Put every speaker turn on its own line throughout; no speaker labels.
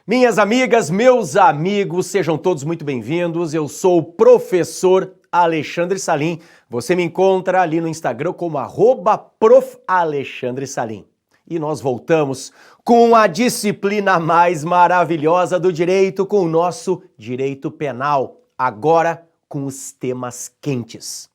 Minhas amigas, meus amigos, sejam todos muito bem-vindos. Eu sou o professor Alexandre Salim. Você me encontra ali no Instagram como @prof.alexandresalim. E nós voltamos com a disciplina mais maravilhosa do direito, com o nosso direito penal. Agora com os temas quentes.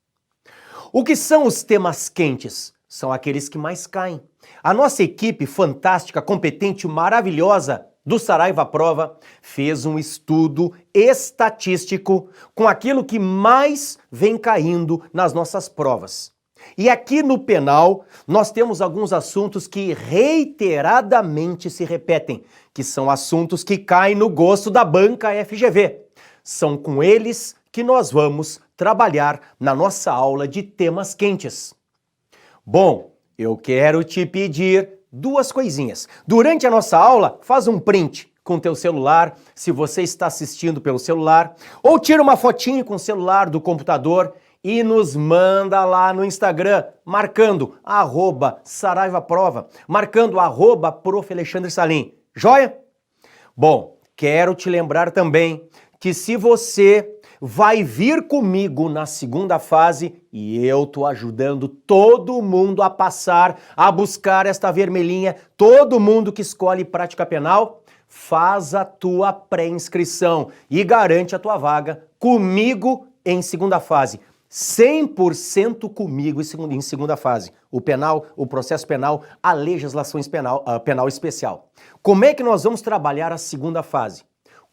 O que são os temas quentes? São aqueles que mais caem. A nossa equipe fantástica, competente, maravilhosa do Saraiva Prova fez um estudo estatístico com aquilo que mais vem caindo nas nossas provas. E aqui no penal, nós temos alguns assuntos que reiteradamente se repetem, que são assuntos que caem no gosto da banca FGV. São com eles que nós vamos trabalhar na nossa aula de temas quentes. Bom, eu quero te pedir duas coisinhas. Durante a nossa aula, faz um print com o teu celular, se você está assistindo pelo celular, ou tira uma fotinho com o celular do computador e nos manda lá no Instagram, marcando @SaraivaProva, marcando @ProfAlexandreSalim. Joia? Bom, quero te lembrar também que se você vai vir comigo na segunda fase e eu tô ajudando todo mundo a passar, a buscar esta vermelhinha, todo mundo que escolhe prática penal, faz a tua pré-inscrição e garante a tua vaga comigo em segunda fase. 100% comigo em segunda fase. O penal, o processo penal, a legislação penal especial. Como é que nós vamos trabalhar a segunda fase?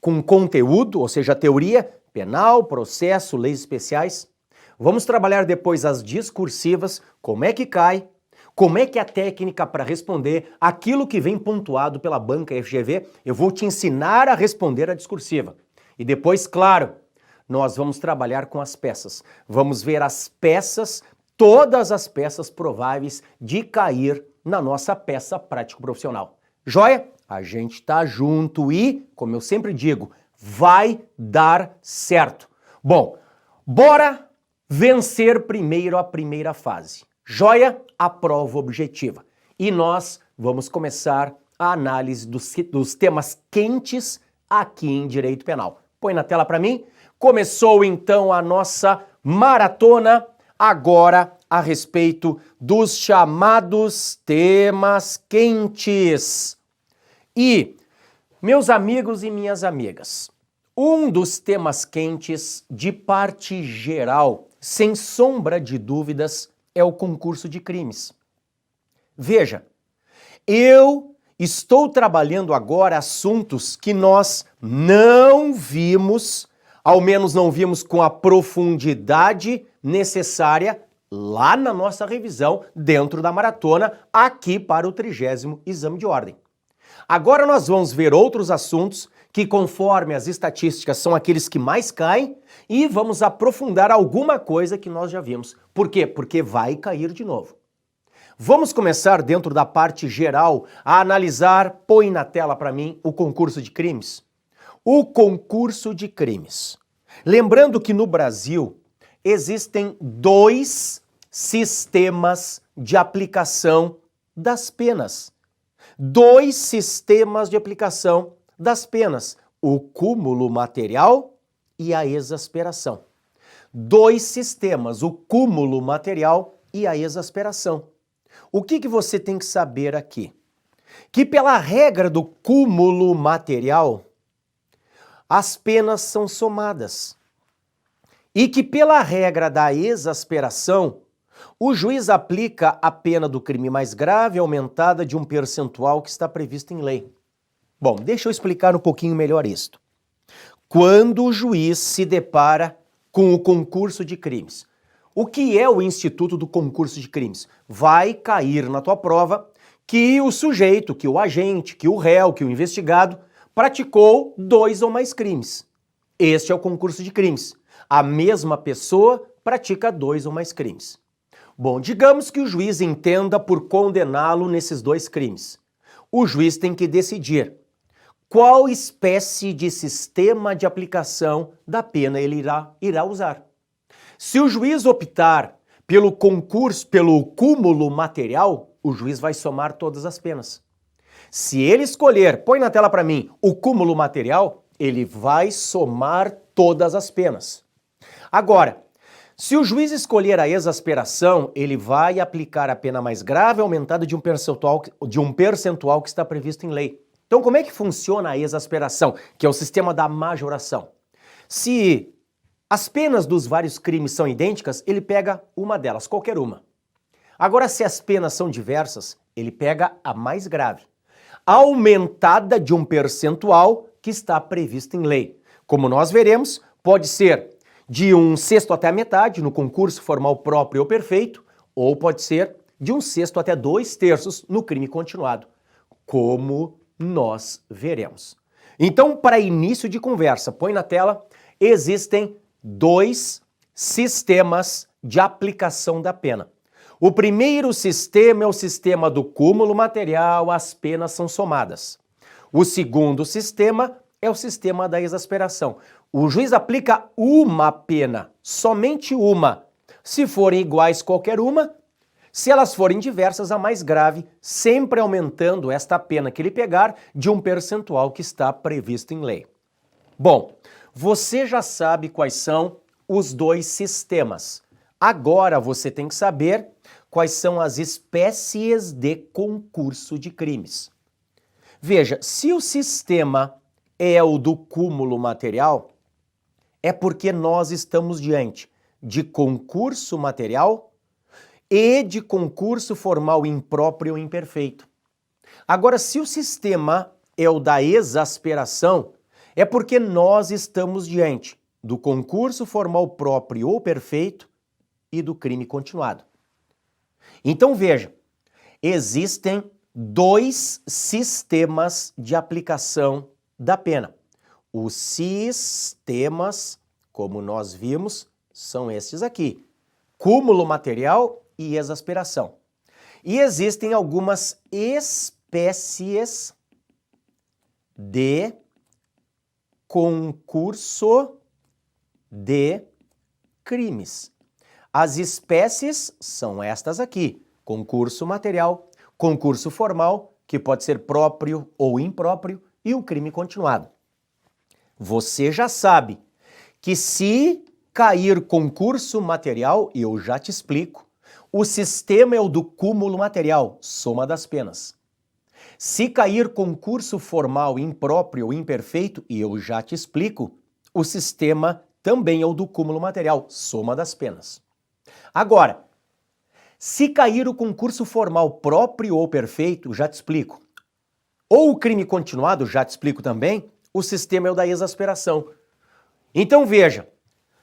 Com conteúdo, ou seja, teoria, penal, processo, leis especiais. Vamos trabalhar depois as discursivas, como é que cai, como é que é a técnica para responder aquilo que vem pontuado pela banca FGV. Eu vou te ensinar a responder a discursiva. E depois, claro, nós vamos trabalhar com as peças. Vamos ver as peças, todas as peças prováveis de cair na nossa peça prático-profissional. Joia? A gente tá junto e, como eu sempre digo, vai dar certo. Bom, bora vencer primeiro a primeira fase. Joia? A prova objetiva. E nós vamos começar a análise dos temas quentes aqui em Direito Penal. Põe na tela para mim. Começou então a nossa maratona, agora a respeito dos chamados temas quentes. E, meus amigos e minhas amigas, um dos temas quentes de parte geral, sem sombra de dúvidas, é o concurso de crimes. Veja, eu estou trabalhando agora assuntos que nós não vimos, ao menos não vimos com a profundidade necessária lá na nossa revisão, dentro da maratona, aqui para o 30º exame de ordem. Agora nós vamos ver outros assuntos que, conforme as estatísticas, são aqueles que mais caem e vamos aprofundar alguma coisa que nós já vimos. Por quê? Porque vai cair de novo. Vamos começar dentro da parte geral a analisar, põe na tela para mim, o concurso de crimes. O concurso de crimes. Lembrando que no Brasil existem dois sistemas de aplicação das penas. Dois sistemas de aplicação das penas, o cúmulo material e a exasperação. Dois sistemas, o cúmulo material e a exasperação. O que você tem que saber aqui? Que pela regra do cúmulo material, as penas são somadas. E que pela regra da exasperação, o juiz aplica a pena do crime mais grave aumentada de um percentual que está previsto em lei. Bom, deixa eu explicar um pouquinho melhor isto. Quando o juiz se depara com o concurso de crimes, o que é o instituto do concurso de crimes? Vai cair na tua prova que o sujeito, que o agente, que o réu, que o investigado praticou 2 ou mais crimes. Este é o concurso de crimes. A mesma pessoa pratica 2 ou mais crimes. Bom, digamos que o juiz entenda por condená-lo nesses 2 crimes. O juiz tem que decidir qual espécie de sistema de aplicação da pena ele irá usar. Se o juiz optar pelo cúmulo material, o juiz vai somar todas as penas. Se ele escolher, põe na tela para mim, o cúmulo material, ele vai somar todas as penas. Agora, se o juiz escolher a exasperação, ele vai aplicar a pena mais grave aumentada de um percentual que está previsto em lei. Então, como é que funciona a exasperação, que é o sistema da majoração? Se as penas dos vários crimes são idênticas, ele pega uma delas, qualquer uma. Agora, se as penas são diversas, ele pega a mais grave, aumentada de um percentual que está previsto em lei. Como nós veremos, pode ser de 1/6 até a metade no concurso formal próprio ou perfeito, ou pode ser de 1/6 até 2/3 no crime continuado, como nós veremos. Então, para início de conversa, põe na tela, existem 2 sistemas de aplicação da pena. O primeiro sistema é o sistema do cúmulo material, as penas são somadas. O segundo sistema é o sistema da exasperação. O juiz aplica uma pena, somente uma. Se forem iguais, qualquer uma. Se elas forem diversas, a mais grave, sempre aumentando esta pena que ele pegar de um percentual que está previsto em lei. Bom, você já sabe quais são os 2 sistemas. Agora você tem que saber quais são as espécies de concurso de crimes. Veja, se o sistema é o do cúmulo material, é porque nós estamos diante de concurso material e de concurso formal impróprio ou imperfeito. Agora, se o sistema é o da exasperação, é porque nós estamos diante do concurso formal próprio ou perfeito e do crime continuado. Então veja, existem 2 sistemas de aplicação da pena. Os sistemas, como nós vimos, são estes aqui: cúmulo material e exasperação. E existem algumas espécies de concurso de crimes. As espécies são estas aqui: concurso material, concurso formal, que pode ser próprio ou impróprio, e o crime continuado. Você já sabe que se cair concurso material, e eu já te explico, o sistema é o do cúmulo material, soma das penas. Se cair concurso formal impróprio ou imperfeito, e eu já te explico, o sistema também é o do cúmulo material, soma das penas. Agora, se cair o concurso formal próprio ou perfeito, já te explico, ou o crime continuado, já te explico também, o sistema é o da exasperação. Então veja,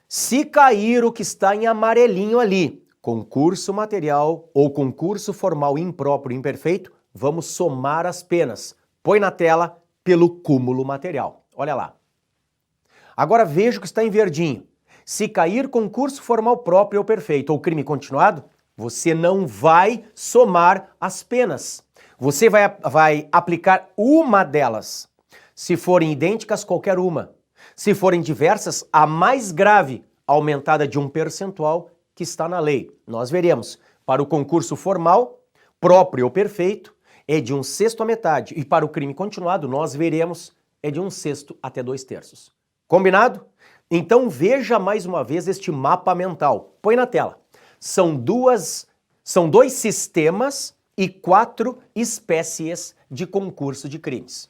se cair o que está em amarelinho ali, concurso material ou concurso formal impróprio ou imperfeito, vamos somar as penas. Põe na tela pelo cúmulo material. Olha lá. Agora veja o que está em verdinho. Se cair concurso formal próprio ou perfeito ou crime continuado, você não vai somar as penas. Você vai aplicar uma delas. Se forem idênticas, qualquer uma. Se forem diversas, a mais grave, aumentada de um percentual que está na lei. Nós veremos. Para o concurso formal, próprio ou perfeito, é de 1/6 à metade. E para o crime continuado, nós veremos, é de 1/6 até 2/3. Combinado? Então veja mais uma vez este mapa mental. Põe na tela. São 2 sistemas e 4 espécies de concurso de crimes.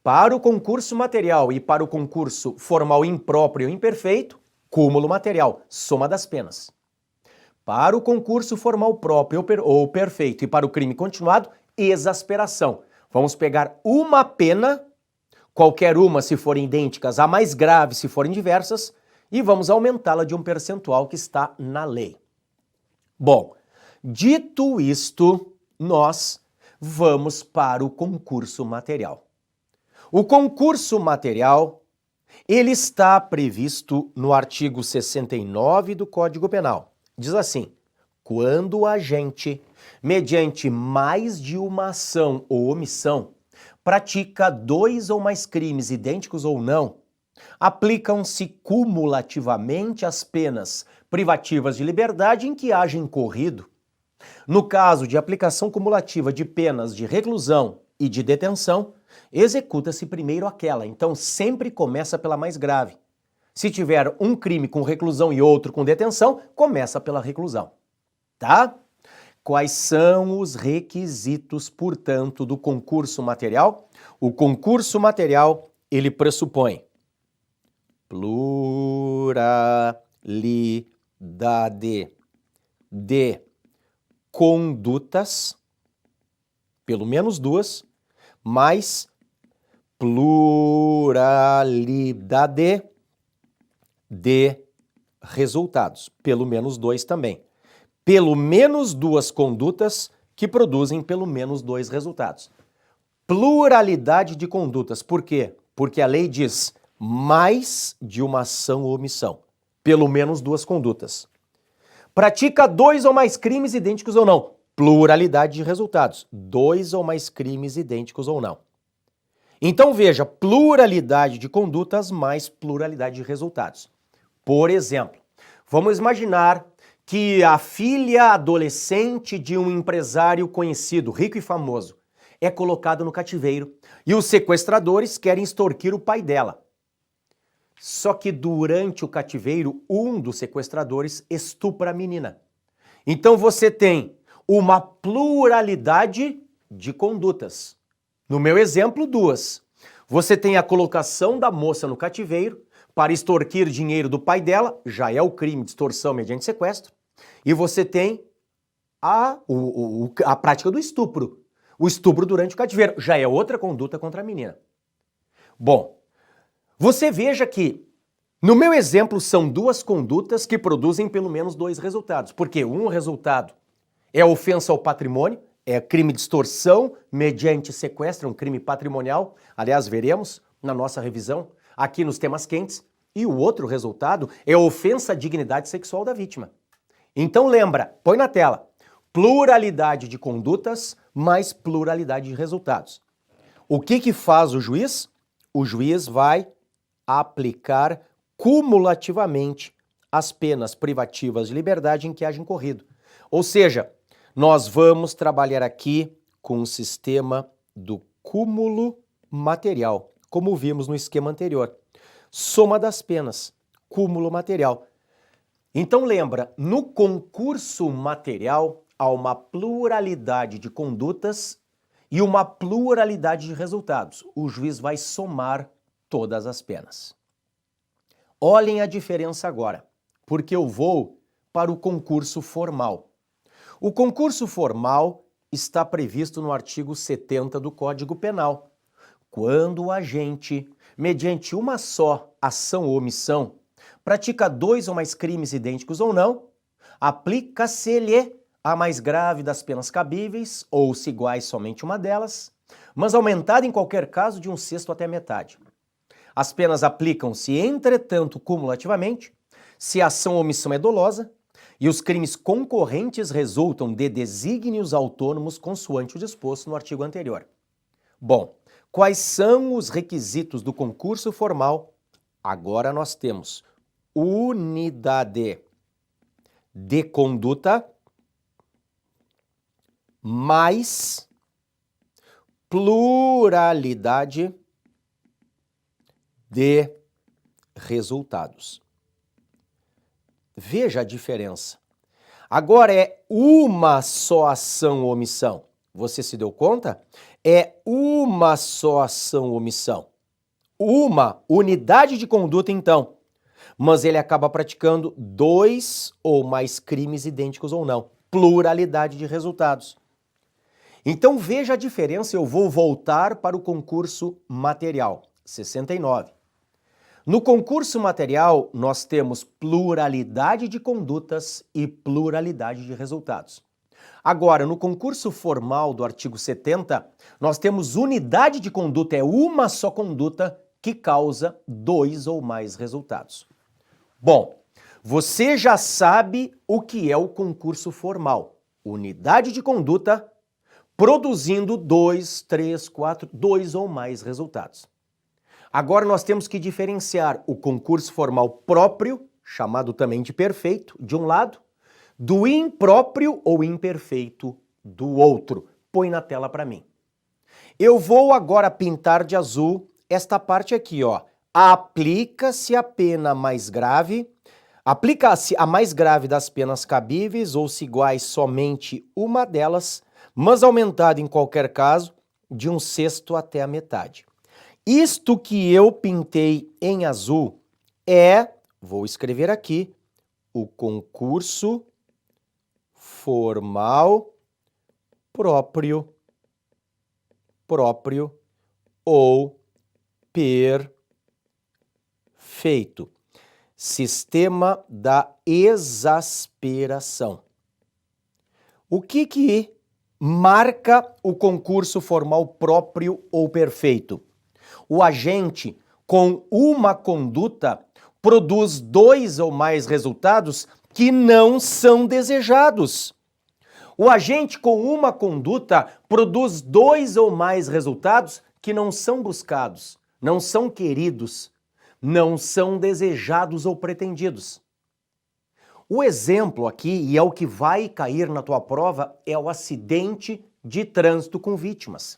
Para o concurso material e para o concurso formal impróprio ou imperfeito, cúmulo material, soma das penas. Para o concurso formal próprio ou perfeito e para o crime continuado, exasperação. Vamos pegar uma pena, qualquer uma se forem idênticas, a mais grave se forem diversas, e vamos aumentá-la de um percentual que está na lei. Bom, dito isto, nós vamos para o concurso material. O concurso material, ele está previsto no artigo 69 do Código Penal. Diz assim: quando o agente, mediante mais de uma ação ou omissão, pratica 2 ou mais crimes idênticos ou não, aplicam-se cumulativamente as penas privativas de liberdade em que haja incorrido. No caso de aplicação cumulativa de penas de reclusão e de detenção, executa-se primeiro aquela. Então sempre começa pela mais grave. Se tiver um crime com reclusão e outro com detenção, começa pela reclusão. Tá? Quais são os requisitos, portanto, do concurso material? O concurso material, ele pressupõe pluralidade de condutas, pelo menos duas, mais pluralidade de resultados, pelo menos dois também. Pelo menos duas condutas que produzem pelo menos dois resultados. Pluralidade de condutas, por quê? Porque a lei diz mais de uma ação ou omissão, pelo menos duas condutas. Pratica dois ou mais crimes idênticos ou não, pluralidade de resultados, dois ou mais crimes idênticos ou não. Então veja, pluralidade de condutas mais pluralidade de resultados. Por exemplo, vamos imaginar que a filha adolescente de um empresário conhecido, rico e famoso, é colocada no cativeiro e os sequestradores querem extorquir o pai dela. Só que durante o cativeiro, um dos sequestradores estupra a menina. Então você tem uma pluralidade de condutas. No meu exemplo, duas. Você tem a colocação da moça no cativeiro para extorquir dinheiro do pai dela, já é o crime de extorsão mediante sequestro. E você tem a prática do estupro. O estupro durante o cativeiro já é outra conduta contra a menina. Bom, você veja que, no meu exemplo, são duas condutas que produzem pelo menos dois resultados. Porque um resultado é ofensa ao patrimônio, é crime de extorsão mediante sequestro, um crime patrimonial. Aliás, veremos na nossa revisão aqui nos temas quentes. E o outro resultado é ofensa à dignidade sexual da vítima. Então lembra, põe na tela, pluralidade de condutas mais pluralidade de resultados. O que faz o juiz? O juiz vai aplicar cumulativamente as penas privativas de liberdade em que haja incorrido. Ou seja, nós vamos trabalhar aqui com o sistema do cúmulo material, como vimos no esquema anterior. Soma das penas, cúmulo material. Então lembra, no concurso material há uma pluralidade de condutas e uma pluralidade de resultados. O juiz vai somar todas as penas. Olhem a diferença agora, porque eu vou para o concurso formal. O concurso formal está previsto no artigo 70 do Código Penal. Quando o agente, mediante uma só ação ou omissão, pratica dois ou mais crimes idênticos ou não, aplica-se-lhe a mais grave das penas cabíveis, ou se iguais somente uma delas, mas aumentada em qualquer caso de um sexto até metade. As penas aplicam-se, entretanto, cumulativamente, se a ação ou omissão é dolosa e os crimes concorrentes resultam de desígnios autônomos consoante o disposto no artigo anterior. Bom, quais são os requisitos do concurso formal? Agora nós temos unidade de conduta mais pluralidade de resultados. Veja a diferença. Agora é uma só ação ou omissão. Você se deu conta? É uma só ação ou omissão. Uma unidade de conduta, então. Mas ele acaba praticando dois ou mais crimes idênticos ou não. Pluralidade de resultados. Então veja a diferença, eu vou voltar para o concurso material, 69. No concurso material, nós temos pluralidade de condutas e pluralidade de resultados. Agora, no concurso formal do artigo 70, nós temos unidade de conduta, é uma só conduta que causa dois ou mais resultados. Bom, você já sabe o que é o concurso formal. Unidade de conduta produzindo dois ou mais resultados. Agora nós temos que diferenciar o concurso formal próprio, chamado também de perfeito, de um lado, do impróprio ou imperfeito do outro. Põe na tela para mim. Eu vou agora pintar de azul esta parte aqui, ó. Aplica-se a pena mais grave. Aplica-se a mais grave das penas cabíveis, ou se iguais somente uma delas, mas aumentada em qualquer caso de 1/6 até a metade. Isto que eu pintei em azul vou escrever aqui, o concurso formal próprio ou perfeito. Sistema da exasperação. O que marca o concurso formal próprio ou perfeito? O agente, com uma conduta, produz 2 ou mais resultados que não são desejados. O agente, com uma conduta, produz 2 ou mais resultados que não são buscados, não são queridos, não são desejados ou pretendidos. O exemplo aqui, e é o que vai cair na tua prova, é o acidente de trânsito com vítimas.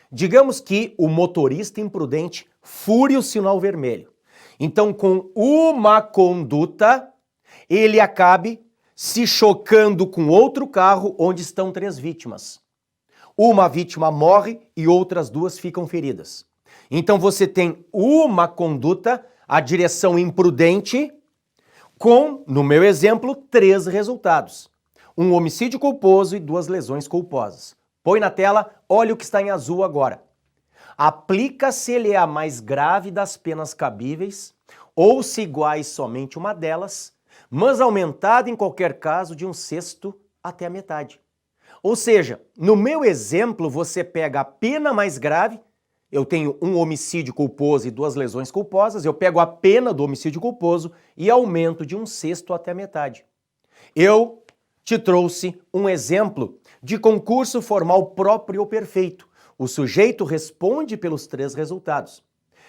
Digamos que o motorista imprudente fure o sinal vermelho. Então, com uma conduta, ele acabe se chocando com outro carro onde estão 3 vítimas. Uma vítima morre e outras 2 ficam feridas. Então você tem uma conduta, a direção imprudente, com, no meu exemplo, 3 resultados. Um homicídio culposo e 2 lesões culposas. Põe na tela, olha o que está em azul agora. Aplica-se ele é a mais grave das penas cabíveis, ou se iguais somente uma delas, mas aumentada em qualquer caso de 1/6 até a metade. Ou seja, no meu exemplo, você pega a pena mais grave, eu tenho um homicídio culposo e 2 lesões culposas, eu pego a pena do homicídio culposo e aumento de 1/6 até a metade. Eu te trouxe um exemplo de concurso formal próprio ou perfeito. O sujeito responde pelos 3 resultados,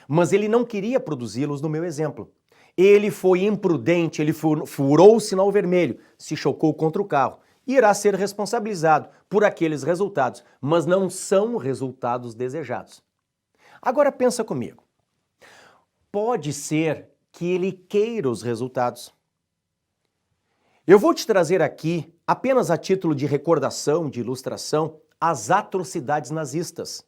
mas ele não queria produzi-los no meu exemplo. Ele foi imprudente, ele furou o sinal vermelho, se chocou contra o carro. Irá ser responsabilizado por aqueles resultados, mas não são resultados desejados. Agora pensa comigo. Pode ser que ele queira os resultados. Eu vou te trazer aqui, apenas a título de recordação, de ilustração, as atrocidades nazistas.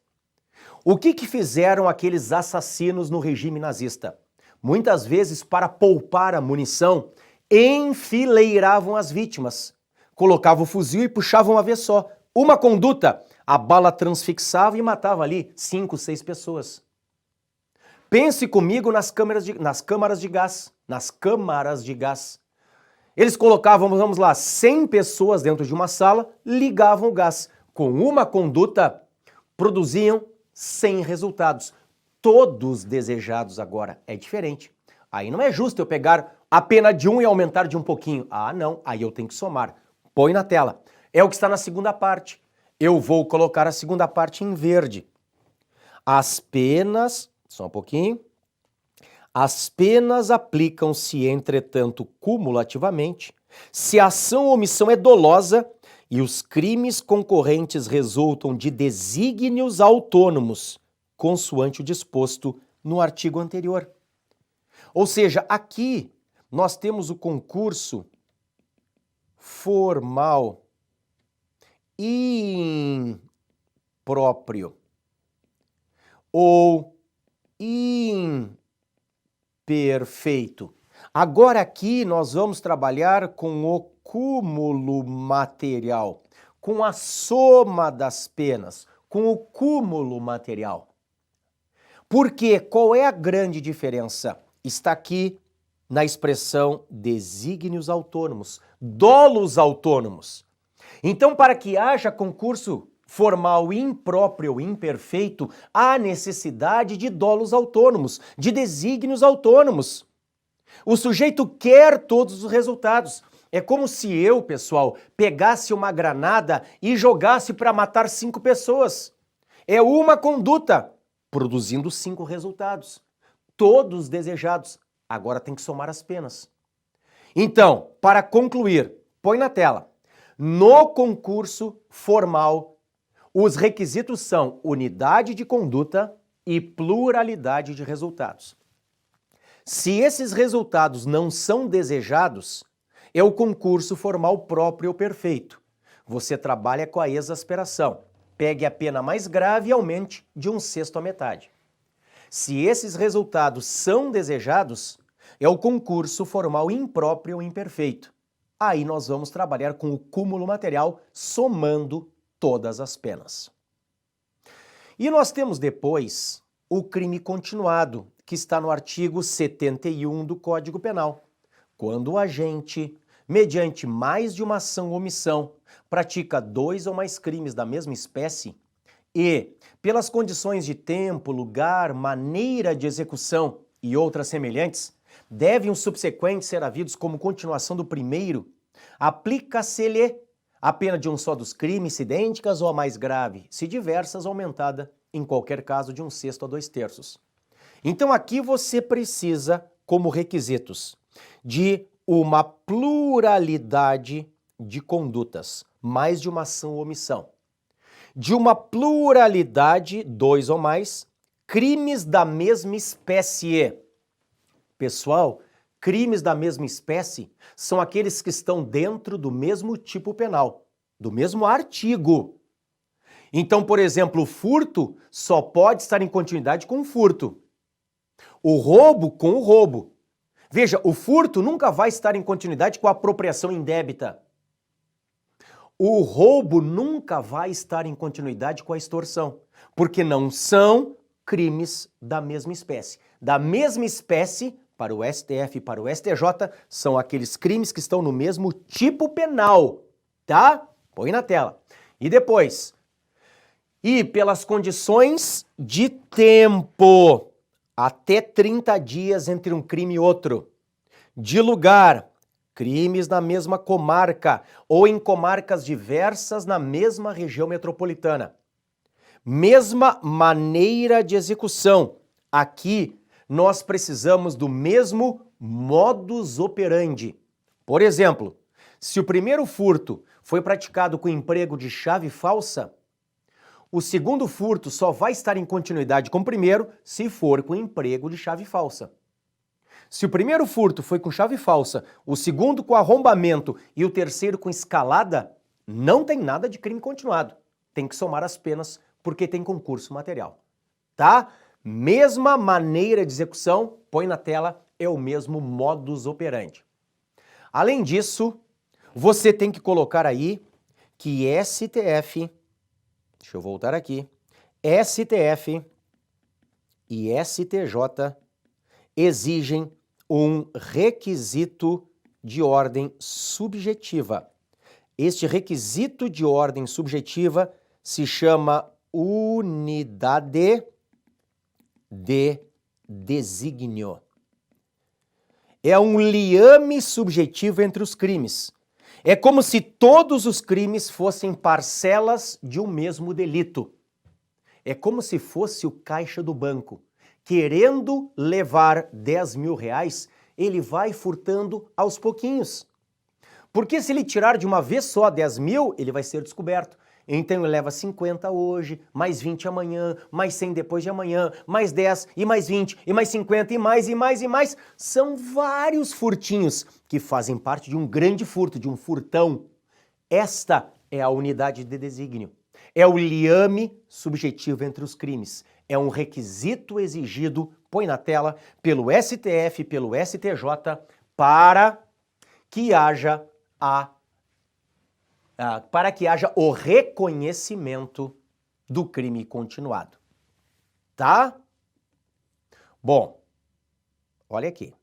O que fizeram aqueles assassinos no regime nazista? Muitas vezes, para poupar a munição, enfileiravam as vítimas. Colocavam o fuzil e puxavam uma vez só. Uma conduta, a bala transfixava e matava ali 5, 6 pessoas. Pense comigo nas câmaras de gás. Eles colocavam, vamos lá, 100 pessoas dentro de uma sala, ligavam o gás. Com uma conduta, produziam 100 resultados. Todos desejados agora. É diferente. Aí não é justo eu pegar a pena de um e aumentar de um pouquinho. Ah, não. Aí eu tenho que somar. Põe na tela. É o que está na segunda parte. Eu vou colocar a segunda parte em verde. As penas... Só um pouquinho. As penas aplicam-se, entretanto, cumulativamente, se a ação ou omissão é dolosa e os crimes concorrentes resultam de desígnios autônomos, consoante o disposto no artigo anterior. Ou seja, aqui nós temos o concurso formal impróprio ou imperfeito. Agora aqui nós vamos trabalhar com o cúmulo material, com a soma das penas, com o cúmulo material. Porque qual é a grande diferença? Está aqui na expressão desígnios autônomos, dolos autônomos. Então, para que haja concurso formal impróprio ou imperfeito, há necessidade de dolos autônomos, de desígnios autônomos. O sujeito quer todos os resultados. É como se eu, pessoal, pegasse uma granada e jogasse para matar 5 pessoas. É uma conduta, produzindo 5 resultados. Todos desejados. Agora tem que somar as penas. Então, para concluir, põe na tela. No concurso formal, Os requisitos são unidade de conduta e pluralidade de resultados. Se esses resultados não são desejados, é o concurso formal próprio ou perfeito. Você trabalha com a exasperação. Pegue a pena mais grave e aumente de 1/6 à metade. Se esses resultados são desejados, é o concurso formal impróprio ou imperfeito. Aí nós vamos trabalhar com o cúmulo material, somando todas as penas. E nós temos depois o crime continuado, que está no artigo 71 do Código Penal. Quando o agente, mediante mais de uma ação ou omissão, pratica 2 ou mais crimes da mesma espécie e, pelas condições de tempo, lugar, maneira de execução e outras semelhantes, devem os subsequentes ser havidos como continuação do primeiro, aplica-se-lhe a pena de um só dos crimes, se idênticas ou a mais grave, se diversas, aumentada, em qualquer caso, de 1/6 a 2/3. Então aqui você precisa, como requisitos, de uma pluralidade de condutas, mais de uma ação ou omissão. De uma pluralidade, 2 ou mais, crimes da mesma espécie. Pessoal, crimes da mesma espécie são aqueles que estão dentro do mesmo tipo penal, do mesmo artigo. Então, por exemplo, o furto só pode estar em continuidade com o furto. O roubo com o roubo. Veja, o furto nunca vai estar em continuidade com a apropriação indébita. O roubo nunca vai estar em continuidade com a extorsão, porque não são crimes da mesma espécie. Da mesma espécie, para o STF e para o STJ, são aqueles crimes que estão no mesmo tipo penal, tá? Põe na tela. E depois, e pelas condições de tempo, até 30 dias entre um crime e outro. De lugar, crimes na mesma comarca ou em comarcas diversas na mesma região metropolitana. Mesma maneira de execução. Aqui nós precisamos do mesmo modus operandi. Por exemplo, se o primeiro furto foi praticado com emprego de chave falsa, o segundo furto só vai estar em continuidade com o primeiro se for com emprego de chave falsa. Se o primeiro furto foi com chave falsa, o segundo com arrombamento e o terceiro com escalada, não tem nada de crime continuado. Tem que somar as penas porque tem concurso material. Tá? Mesma maneira de execução, põe na tela, é o mesmo modus operandi. Além disso, você tem que colocar aí que STF, deixa eu voltar aqui, STF e STJ exigem um requisito de ordem subjetiva. Este requisito de ordem subjetiva se chama unidade de desígnio. É um liame subjetivo entre os crimes. É como se todos os crimes fossem parcelas de um mesmo delito. É como se fosse o caixa do banco. Querendo levar 10 mil reais, ele vai furtando aos pouquinhos. Porque se ele tirar de uma vez só 10 mil, ele vai ser descoberto. Então ele leva 50 hoje, mais 20 amanhã, mais 100 depois de amanhã, mais 10 e mais 20 e mais 50 e mais e mais e mais. São vários furtinhos que fazem parte de um grande furto, de um furtão. Esta é a unidade de desígnio. É o liame subjetivo entre os crimes. É um requisito exigido, põe na tela, pelo STF, pelo STJ, para que haja o reconhecimento do crime continuado. Tá? Bom, olha aqui.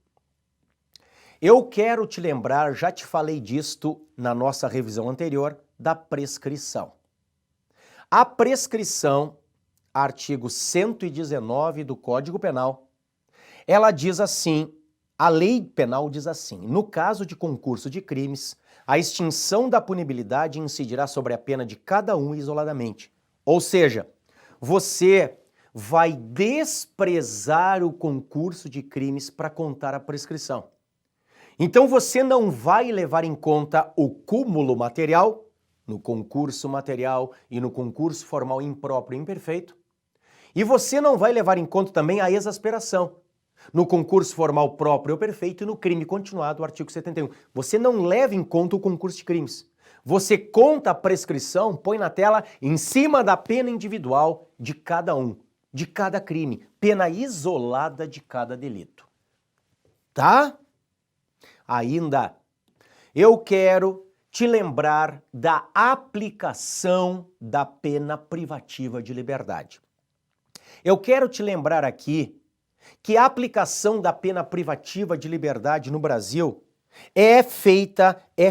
Eu quero te lembrar, já te falei disto na nossa revisão anterior, da prescrição. A prescrição, artigo 119 do Código Penal, ela diz assim, a lei penal diz assim, no caso de concurso de crimes, a extinção da punibilidade incidirá sobre a pena de cada um isoladamente. Ou seja, você vai desprezar o concurso de crimes para contar a prescrição. Então você não vai levar em conta o cúmulo material no concurso material e no concurso formal impróprio e imperfeito. E você não vai levar em conta também a exasperação no concurso formal próprio ou perfeito e no crime continuado, o artigo 71. Você não leva em conta o concurso de crimes. Você conta a prescrição, põe na tela, em cima da pena individual de cada um, de cada crime, pena isolada de cada delito. Tá? Ainda, eu quero te lembrar da aplicação da pena privativa de liberdade. Eu quero te lembrar aqui que a aplicação da pena privativa de liberdade no Brasil é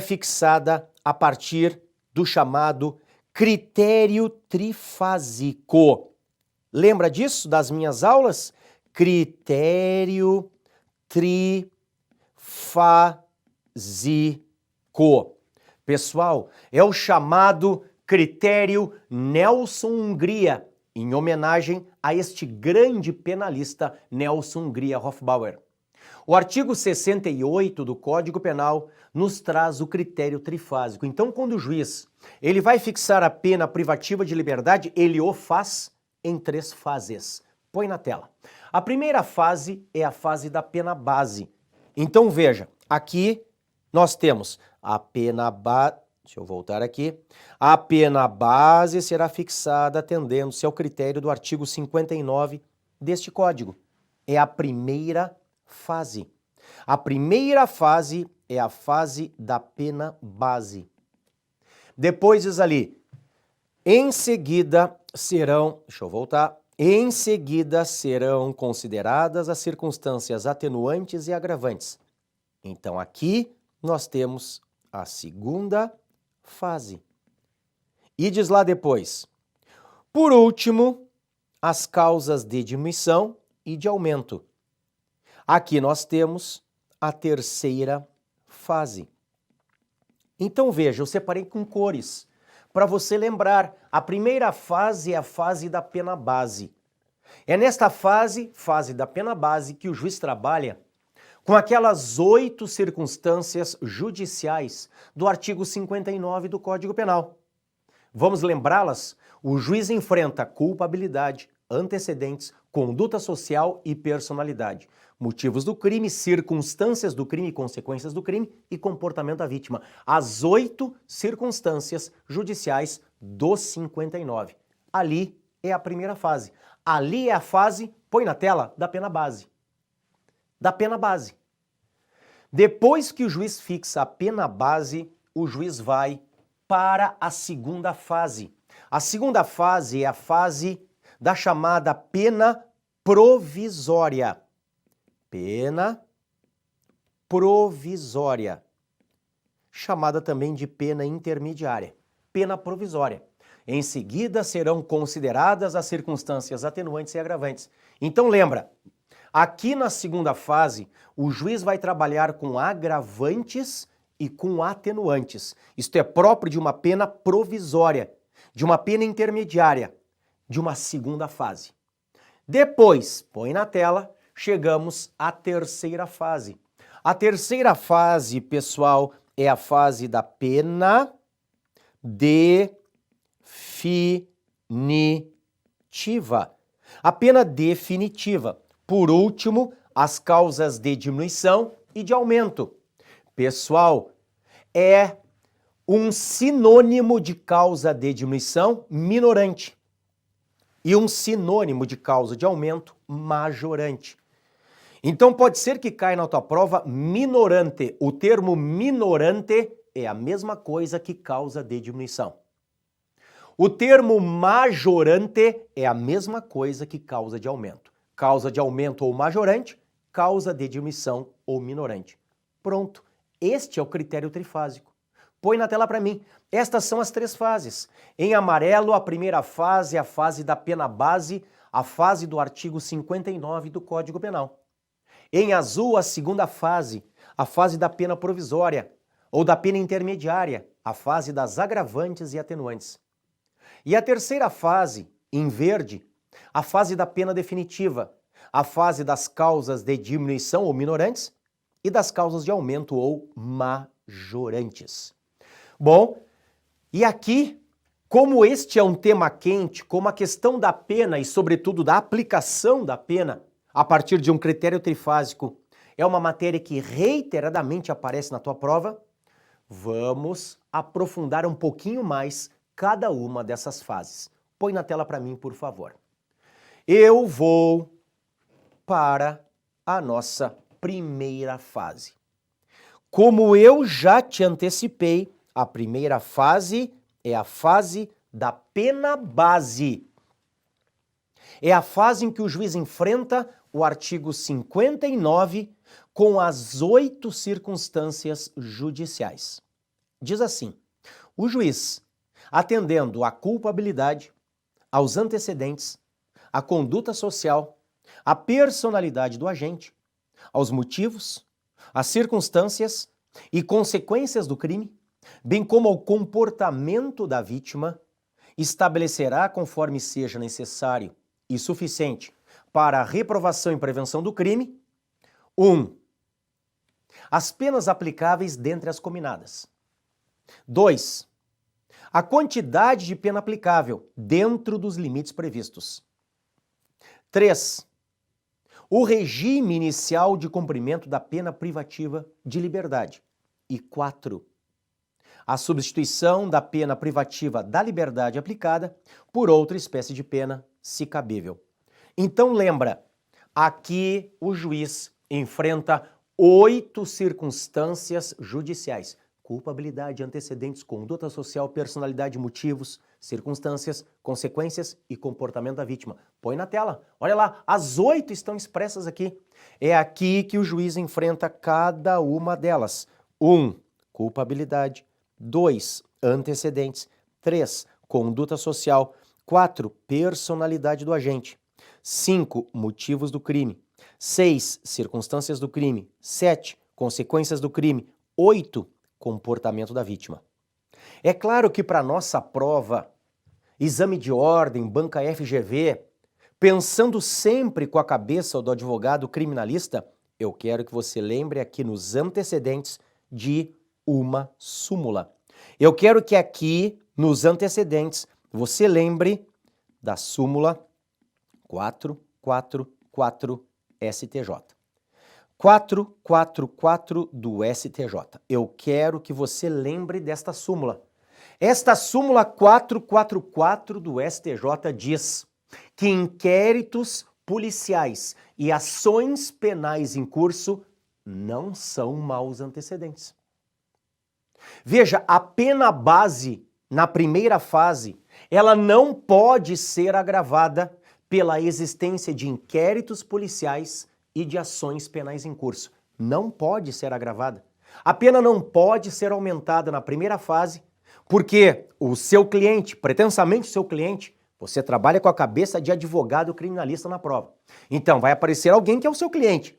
fixada a partir do chamado critério trifásico. Lembra disso das minhas aulas? Critério trifásico. Pessoal, é o chamado critério Nelson Hungria, em homenagem a este grande penalista Nelson Hungria Hofbauer. O artigo 68 do Código Penal nos traz o critério trifásico. Então, quando o juiz ele vai fixar a pena privativa de liberdade, ele o faz em 3 fases. Põe na tela. A primeira fase é a fase da pena base. Então, veja, aqui nós temos a pena base. Deixa eu voltar aqui. A pena base será fixada atendendo-se ao critério do artigo 59 deste Código. É a primeira fase. A primeira fase é a fase da pena base. Depois diz ali, em seguida serão, em seguida serão consideradas as circunstâncias atenuantes e agravantes. Então aqui nós temos a segunda fase. E diz lá depois, por último, as causas de diminuição e de aumento. Aqui nós temos a terceira fase. Então veja, eu separei com cores, para você lembrar, a primeira fase é a fase da pena base. É nesta fase da pena base, que o juiz trabalha com aquelas 8 circunstâncias judiciais do artigo 59 do Código Penal. Vamos lembrá-las? O juiz enfrenta culpabilidade, antecedentes, conduta social e personalidade, motivos do crime, circunstâncias do crime e consequências do crime e comportamento da vítima. As 8 circunstâncias judiciais do 59. Ali é a primeira fase. Ali é a fase, põe na tela, da pena base. Da pena base. Depois que o juiz fixa a pena base, o juiz vai para a segunda fase. A segunda fase é a fase da chamada pena provisória. Pena provisória. Chamada também de pena intermediária. Pena provisória. Em seguida serão consideradas as circunstâncias atenuantes e agravantes. Então lembra, aqui na segunda fase, o juiz vai trabalhar com agravantes e com atenuantes. Isto é próprio de uma pena provisória, de uma pena intermediária, de uma segunda fase. Depois, põe na tela, chegamos à terceira fase. A terceira fase, pessoal, é a fase da pena definitiva. A pena definitiva. Por último, as causas de diminuição e de aumento. Pessoal, é um sinônimo de causa de diminuição minorante e um sinônimo de causa de aumento majorante. Então pode ser que caia na tua prova minorante. O termo minorante é a mesma coisa que causa de diminuição. O termo majorante é a mesma coisa que causa de aumento. Causa de aumento ou majorante, causa de diminuição ou minorante. Pronto. Este é o critério trifásico. Põe na tela para mim. Estas são as 3 fases. Em amarelo, a primeira fase é a fase da pena base, a fase do artigo 59 do Código Penal. Em azul, a segunda fase, a fase da pena provisória, ou da pena intermediária, a fase das agravantes e atenuantes. E a terceira fase, em verde, a fase da pena definitiva, a fase das causas de diminuição ou minorantes e das causas de aumento ou majorantes. Bom, E aqui, como este é um tema quente, como a questão da pena e, sobretudo, da aplicação da pena a partir de um critério trifásico é uma matéria que reiteradamente aparece na tua prova, vamos aprofundar um pouquinho mais cada uma dessas fases. Põe na tela para mim, por favor. Eu vou para a nossa primeira fase. Como eu já te antecipei, a primeira fase é a fase da pena base. É a fase em que o juiz enfrenta o artigo 59 com as 8 circunstâncias judiciais. Diz assim: o juiz, atendendo à culpabilidade, aos antecedentes, à conduta social, à personalidade do agente, aos motivos, às circunstâncias e consequências do crime, bem como ao comportamento da vítima, estabelecerá, conforme seja necessário e suficiente para a reprovação e prevenção do crime, 1. As penas aplicáveis dentre as cominadas. 2. A quantidade de pena aplicável dentro dos limites previstos. 3. O regime inicial de cumprimento da pena privativa de liberdade. E 4. A substituição da pena privativa da liberdade aplicada por outra espécie de pena, se cabível. Então lembra, aqui o juiz enfrenta 8 circunstâncias judiciais: culpabilidade, antecedentes, conduta social, personalidade, motivos, circunstâncias, consequências e comportamento da vítima. Põe na tela, olha lá, as 8 estão expressas aqui. É aqui que o juiz enfrenta cada uma delas. 1. Culpabilidade. 2. Antecedentes. 3. Conduta social. 4. Personalidade do agente. 5. Motivos do crime. 6. Circunstâncias do crime. 7. Consequências do crime. 8. Comportamento da vítima. É claro que para nossa prova, exame de ordem, banca FGV, pensando sempre com a cabeça do advogado criminalista, eu quero que você lembre aqui nos antecedentes de uma súmula. Eu quero que aqui nos antecedentes você lembre da súmula 444 STJ. 444 do STJ. Eu quero que você lembre desta súmula. Esta súmula 444 do STJ diz que inquéritos policiais e ações penais em curso não são maus antecedentes. Veja, a pena base na primeira fase, ela não pode ser agravada pela existência de inquéritos policiais e de ações penais em curso. Não pode ser agravada. A pena não pode ser aumentada na primeira fase, porque o seu cliente, pretensamente o seu cliente, você trabalha com a cabeça de advogado criminalista na prova. Então vai aparecer alguém que é o seu cliente,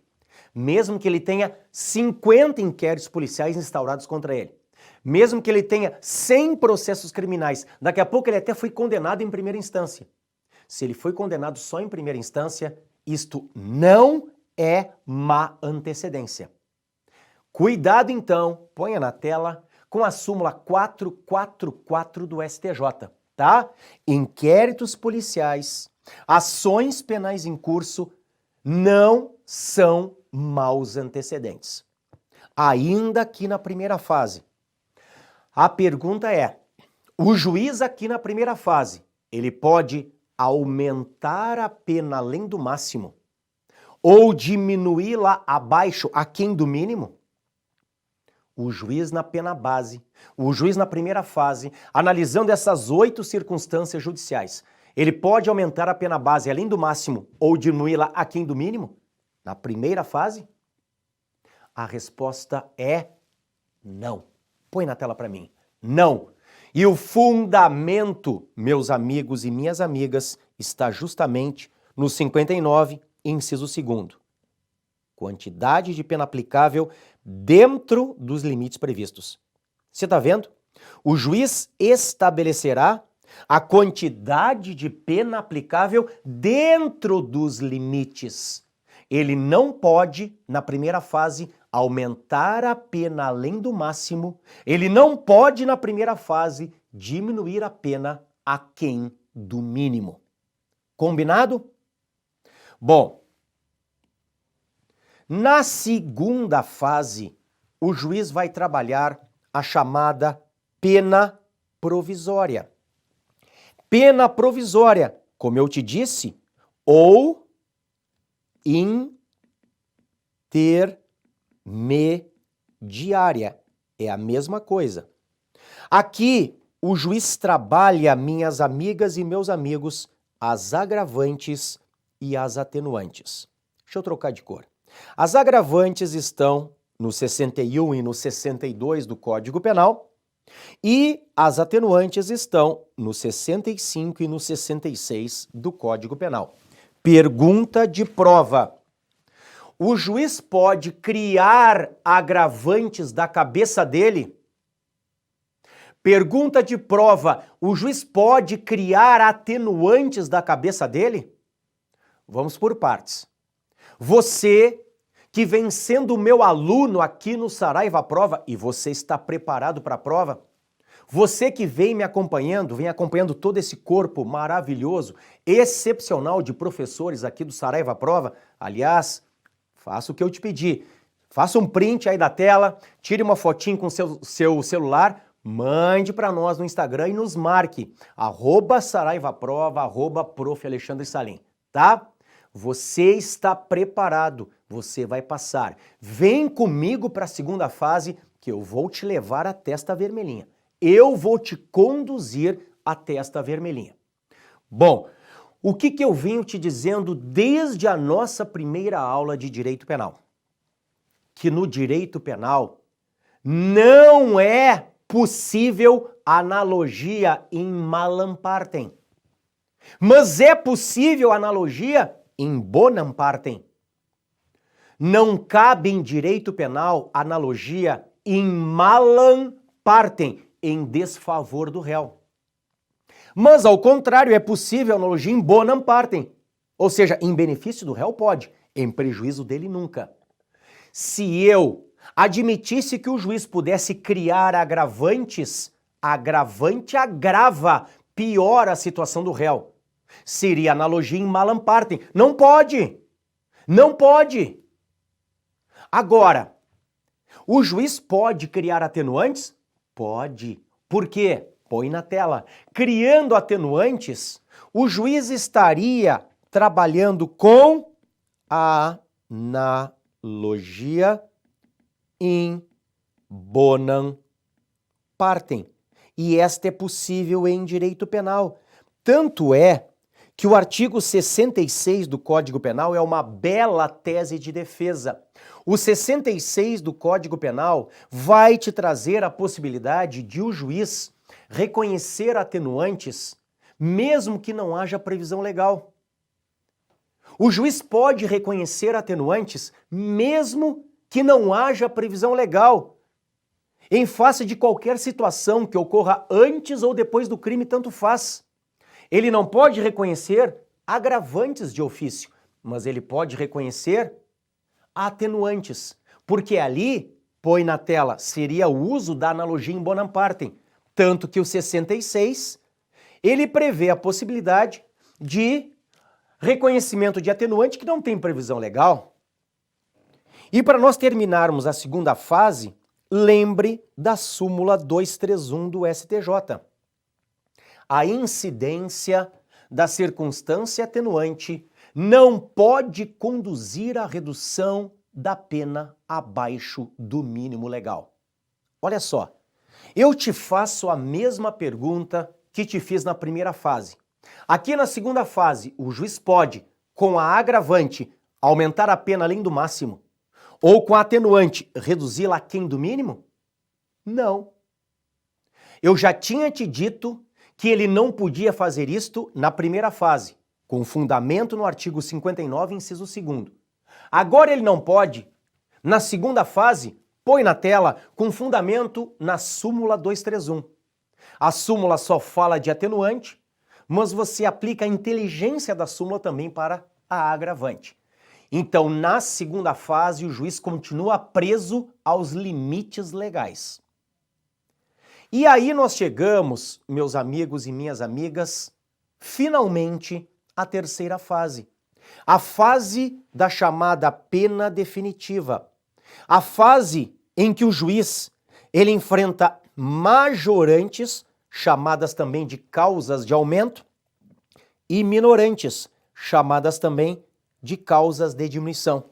mesmo que ele tenha 50 inquéritos policiais instaurados contra ele, mesmo que ele tenha 100 processos criminais, daqui a pouco ele até foi condenado em primeira instância. Se ele foi condenado só em primeira instância, isto não é má antecedência. Cuidado então, ponha na tela, com a súmula 444 do STJ, tá? Inquéritos policiais, ações penais em curso não são maus antecedentes. Ainda aqui na primeira fase. A pergunta é, o juiz aqui na primeira fase, ele pode aumentar a pena além do máximo ou diminuí-la abaixo, aquém do mínimo? O juiz na pena base, o juiz na primeira fase, analisando essas 8 circunstâncias judiciais, ele pode aumentar a pena base além do máximo ou diminuí-la aquém do mínimo? Na primeira fase? A resposta é não. Põe na tela para mim. Não. E o fundamento, meus amigos e minhas amigas, está justamente no 59, inciso 2º. Quantidade de pena aplicável dentro dos limites previstos. Você está vendo? O juiz estabelecerá a quantidade de pena aplicável dentro dos limites. Ele não pode, na primeira fase, aumentar a pena além do máximo, ele não pode, na primeira fase, diminuir a pena aquém do mínimo. Combinado? Bom, na segunda fase, o juiz vai trabalhar a chamada pena provisória. Pena provisória, como eu te disse, ou intermediária. É a mesma coisa. Aqui, o juiz trabalha, minhas amigas e meus amigos, as agravantes e as atenuantes. Deixa eu trocar de cor. As agravantes estão no 61 e no 62 do Código Penal e as atenuantes estão no 65 e no 66 do Código Penal. Pergunta de prova. O juiz pode criar agravantes da cabeça dele? Pergunta de prova. O juiz pode criar atenuantes da cabeça dele? Vamos por partes. Você que vem sendo meu aluno aqui no Saraiva Prova e você está preparado para a prova? Você que vem me acompanhando, vem acompanhando todo esse corpo maravilhoso, excepcional de professores aqui do Saraiva Prova, aliás, faça o que eu te pedi. Faça um print aí da tela, tire uma fotinho com seu celular, mande para nós no Instagram e nos marque, @SaraivaProva, @Prof. Alexandre Salim, tá? Você está preparado, você vai passar. Vem comigo para a segunda fase que eu vou te levar à testa vermelhinha. Eu vou te conduzir à testa vermelhinha. Bom, o que eu venho te dizendo desde a nossa primeira aula de direito penal? Que no direito penal não é possível analogia em malam partem. Mas é possível analogia em bonam partem. Não cabe em direito penal analogia em malam partem, em desfavor do réu. Mas, ao contrário, é possível analogia em bonam partem. Ou seja, em benefício do réu pode, em prejuízo dele nunca. Se eu admitisse que o juiz pudesse criar agravantes, agravante agrava, piora a situação do réu. Seria analogia em malam partem. Não pode! Não pode! Agora, o juiz pode criar atenuantes? Pode. Por quê? Põe na tela. Criando atenuantes, o juiz estaria trabalhando com a analogia in bonam partem. E esta é possível em direito penal. Tanto é que o artigo 66 do Código Penal é uma bela tese de defesa. O 66 do Código Penal vai te trazer a possibilidade de o juiz reconhecer atenuantes, mesmo que não haja previsão legal. O juiz pode reconhecer atenuantes, mesmo que não haja previsão legal, em face de qualquer situação que ocorra antes ou depois do crime, tanto faz. Ele não pode reconhecer agravantes de ofício, mas ele pode reconhecer atenuantes, porque ali, põe na tela, seria o uso da analogia em bonam partem, tanto que o 66, ele prevê a possibilidade de reconhecimento de atenuante que não tem previsão legal. E para nós terminarmos a segunda fase, lembre da súmula 231 do STJ. A incidência da circunstância atenuante não pode conduzir à redução da pena abaixo do mínimo legal. Olha só, eu te faço a mesma pergunta que te fiz na primeira fase. Aqui na segunda fase, o juiz pode, com a agravante, aumentar a pena além do máximo, ou com a atenuante, reduzi-la aquém do mínimo? Não. Eu já tinha te dito que ele não podia fazer isto na primeira fase, com fundamento no artigo 59, inciso 2º. Agora ele não pode, na segunda fase, põe na tela, com fundamento na súmula 231. A súmula só fala de atenuante, mas você aplica a inteligência da súmula também para a agravante. Então, na segunda fase, o juiz continua preso aos limites legais. E aí nós chegamos, meus amigos e minhas amigas, finalmente à terceira fase. A fase da chamada pena definitiva. A fase em que o juiz ele enfrenta majorantes, chamadas também de causas de aumento, e minorantes, chamadas também de causas de diminuição.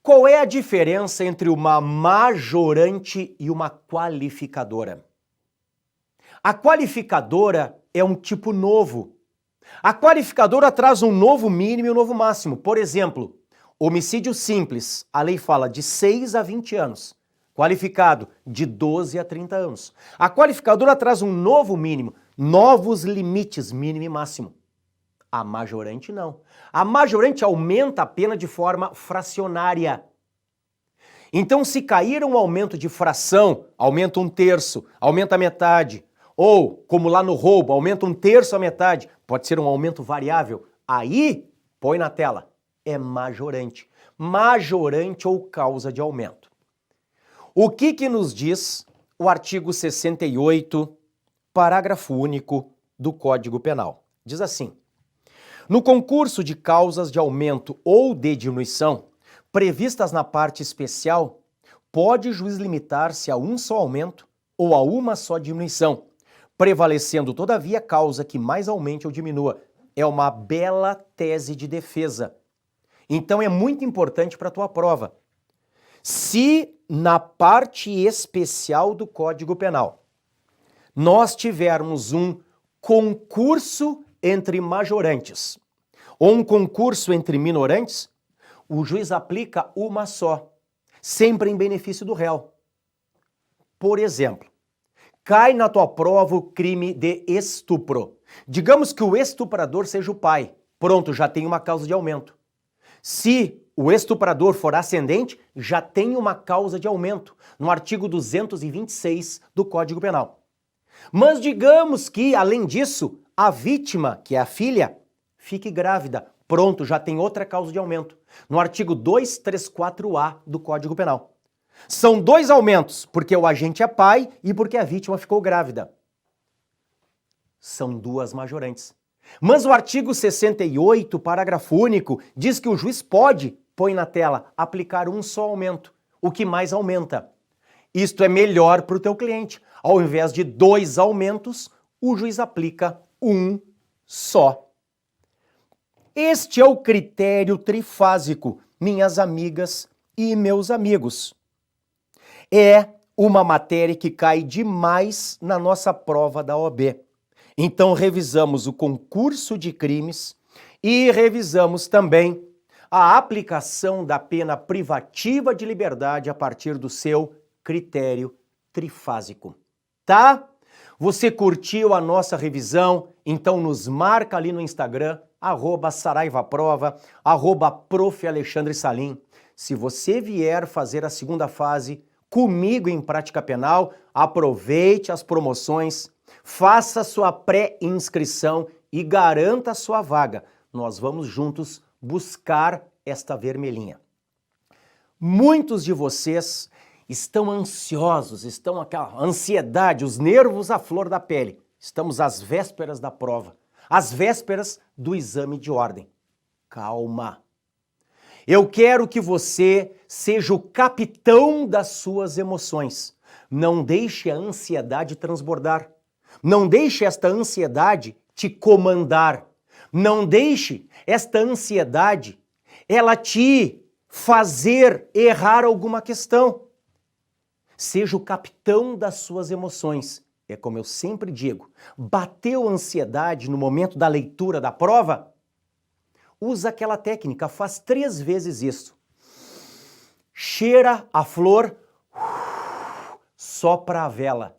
Qual é a diferença entre uma majorante e uma qualificadora? A qualificadora é um tipo novo. A qualificadora traz um novo mínimo e um novo máximo. Por exemplo, homicídio simples, a lei fala de 6 a 20 anos. Qualificado, de 12 a 30 anos. A qualificadora traz um novo mínimo, novos limites, mínimo e máximo. A majorante não. A majorante aumenta a pena de forma fracionária. Então, se cair um aumento de fração, aumenta 1/3, aumenta a metade, ou, como lá no roubo, aumenta 1/3 a metade, pode ser um aumento variável, aí, põe na tela, é majorante. Majorante ou causa de aumento. O que nos diz o artigo 68, parágrafo único do Código Penal? Diz assim: no concurso de causas de aumento ou de diminuição, previstas na parte especial, pode o juiz limitar-se a um só aumento ou a uma só diminuição, prevalecendo, todavia, a causa que mais aumente ou diminua. É uma bela tese de defesa. Então é muito importante para a tua prova. Se na parte especial do Código Penal nós tivermos um concurso entre majorantes ou um concurso entre minorantes, o juiz aplica uma só, sempre em benefício do réu. Por exemplo, cai na tua prova o crime de estupro. Digamos que o estuprador seja o pai. Pronto, já tem uma causa de aumento. Se o estuprador for ascendente, já tem uma causa de aumento, no artigo 226 do Código Penal. Mas digamos que, além disso, a vítima, que é a filha, fique grávida. Pronto, já tem outra causa de aumento, no artigo 234A do Código Penal. São 2 aumentos, porque o agente é pai e porque a vítima ficou grávida. São 2 majorantes. Mas o artigo 68, parágrafo único, diz que o juiz pode, põe na tela, aplicar um só aumento, o que mais aumenta. Isto é melhor para o teu cliente. Ao invés de 2 aumentos, o juiz aplica um só. Este é o critério trifásico, minhas amigas e meus amigos. É uma matéria que cai demais na nossa prova da OAB. Então revisamos o concurso de crimes e revisamos também a aplicação da pena privativa de liberdade a partir do seu critério trifásico. Tá? Você curtiu a nossa revisão? Então nos marca ali no Instagram, @saraivaprova, @prof. Alexandre Salim. Se você vier fazer a segunda fase comigo em prática penal, aproveite as promoções, faça sua pré-inscrição e garanta sua vaga. Nós vamos juntos buscar esta vermelhinha. Muitos de vocês estão ansiosos, estão aquela ansiedade, os nervos à flor da pele. Estamos às vésperas da prova, às vésperas do exame de ordem. Calma. Eu quero que você seja o capitão das suas emoções. Não deixe a ansiedade transbordar. Não deixe esta ansiedade te comandar. Não deixe esta ansiedade ela te fazer errar alguma questão. Seja o capitão das suas emoções. É como eu sempre digo, bateu a ansiedade no momento da leitura da prova? Usa aquela técnica, faz 3 vezes isso. Cheira a flor, sopra a vela.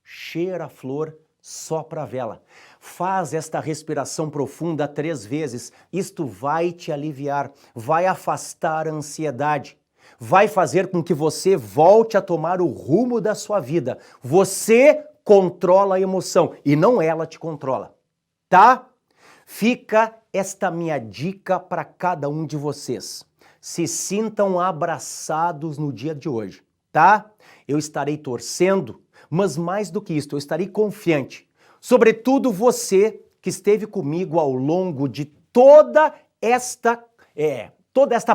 Cheira a flor, sopra a vela. Faz esta respiração profunda 3 vezes. Isto vai te aliviar, vai afastar a ansiedade. Vai fazer com que você volte a tomar o rumo da sua vida. Você controla a emoção e não ela te controla, tá? Fica esta minha dica para cada um de vocês. Se sintam abraçados no dia de hoje, tá? Eu estarei torcendo, mas mais do que isso, eu estarei confiante. Sobretudo você que esteve comigo ao longo de toda esta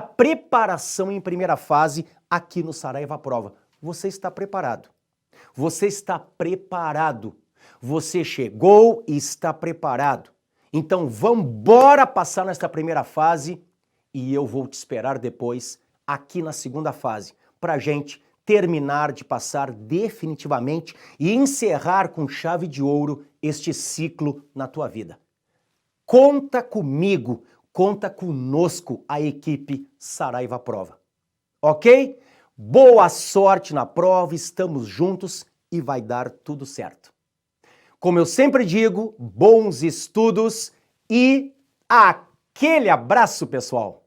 preparação em primeira fase aqui no Saraiva Prova. Você está preparado. Você está preparado. Você chegou e está preparado. Então vamos embora passar nesta primeira fase e eu vou te esperar depois aqui na segunda fase para a gente terminar de passar definitivamente e encerrar com chave de ouro este ciclo na tua vida. Conta comigo, conta conosco, a equipe Saraiva Prova. Ok? Boa sorte na prova, estamos juntos e vai dar tudo certo. Como eu sempre digo, bons estudos e aquele abraço, pessoal!